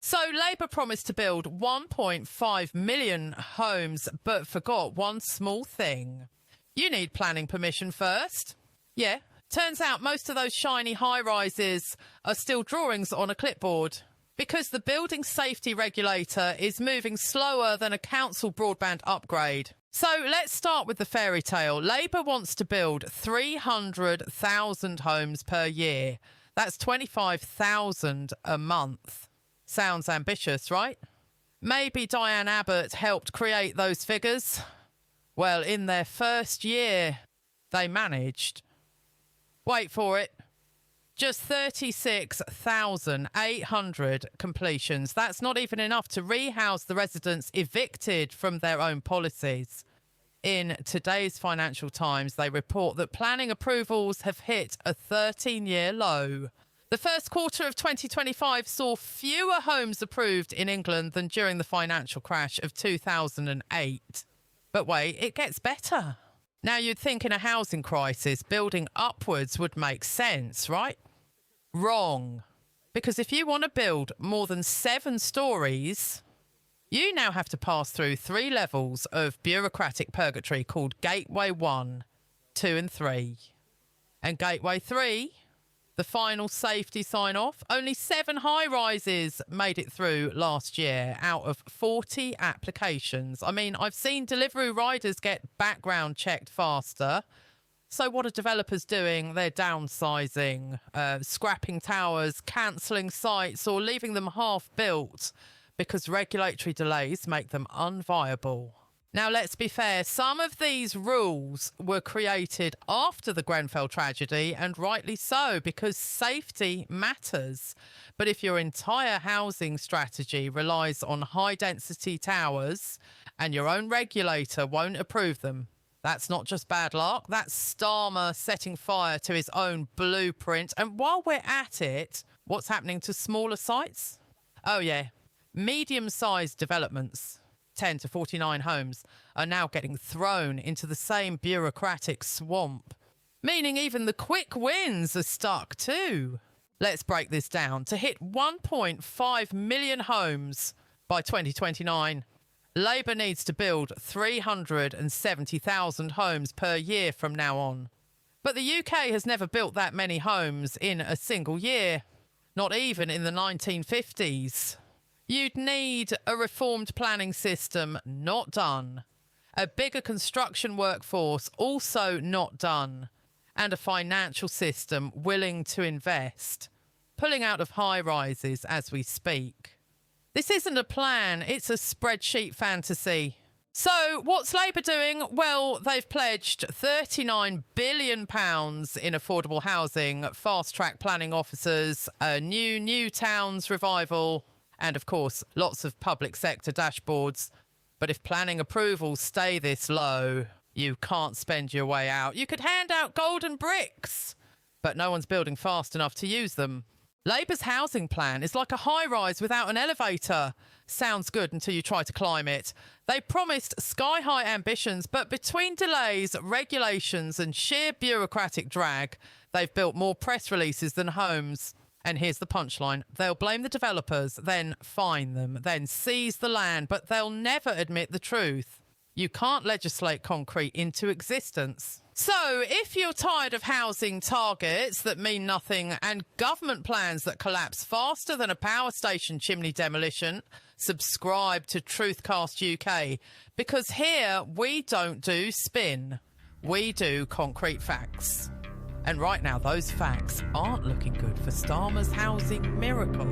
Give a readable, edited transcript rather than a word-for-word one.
So Labour promised to build 1.5 million homes, but forgot one small thing. You need planning permission first. Yeah, turns out most of those shiny high-rises are still drawings on a clipboard because the building safety regulator is moving slower than a council broadband upgrade. So let's start with the fairy tale. Labour wants to build 300,000 homes per year. That's 25,000 a month. Sounds ambitious, right? Maybe Diane Abbott helped create those figures. Well, in their first year, they managed. Wait for it. Just 36,800 completions. That's not even enough to rehouse the residents evicted from their own policies. In today's Financial Times, they report that planning approvals have hit a 13-year low. The first quarter of 2025 saw fewer homes approved in England than during the financial crash of 2008. But wait, it gets better. Now, you'd think in a housing crisis, building upwards would make sense, right? Wrong. Because if you want to build more than 7 stories, you now have to pass through 3 levels of bureaucratic purgatory called Gateway 1, 2 and 3. And Gateway 3, the final safety sign-off, only 7 high-rises made it through last year out of 40 applications. I mean, I've seen delivery riders get background checked faster. So what are developers doing? They're downsizing, scrapping towers, cancelling sites or leaving them half-built because regulatory delays make them unviable. Now, let's be fair. Some of these rules were created after the Grenfell tragedy, and rightly so, because safety matters. But if your entire housing strategy relies on high-density towers and your own regulator won't approve them, that's not just bad luck, that's Starmer setting fire to his own blueprint. And while we're at it, what's happening to smaller sites? Oh yeah, medium-sized developments, 10 to 49 homes, are now getting thrown into the same bureaucratic swamp, meaning even the quick wins are stuck too. Let's break this down. To hit 1.5 million homes by 2029, Labour needs to build 370,000 homes per year from now on. But the UK has never built that many homes in a single year, not even in the 1950s. You'd need a reformed planning system, not done. A bigger construction workforce, also not done. And a financial system willing to invest, pulling out of high-rises as we speak. This isn't a plan, it's a spreadsheet fantasy. So what's Labour doing? Well, they've pledged £39 billion in affordable housing, fast-track planning officers, a new towns revival, and of course, lots of public sector dashboards. But if planning approvals stay this low, you can't spend your way out. You could hand out golden bricks, but no one's building fast enough to use them. Labour's housing plan is like a high-rise without an elevator. Sounds good until you try to climb it. They promised sky-high ambitions, but between delays, regulations and sheer bureaucratic drag, they've built more press releases than homes. And here's the punchline. They'll blame the developers, then fine them, then seize the land, but they'll never admit the truth. You can't legislate concrete into existence. So, if you're tired of housing targets that mean nothing and government plans that collapse faster than a power station chimney demolition, subscribe to TruthCast UK, because here we don't do spin, we do concrete facts. And right now, those facts aren't looking good for Starmer's housing miracle.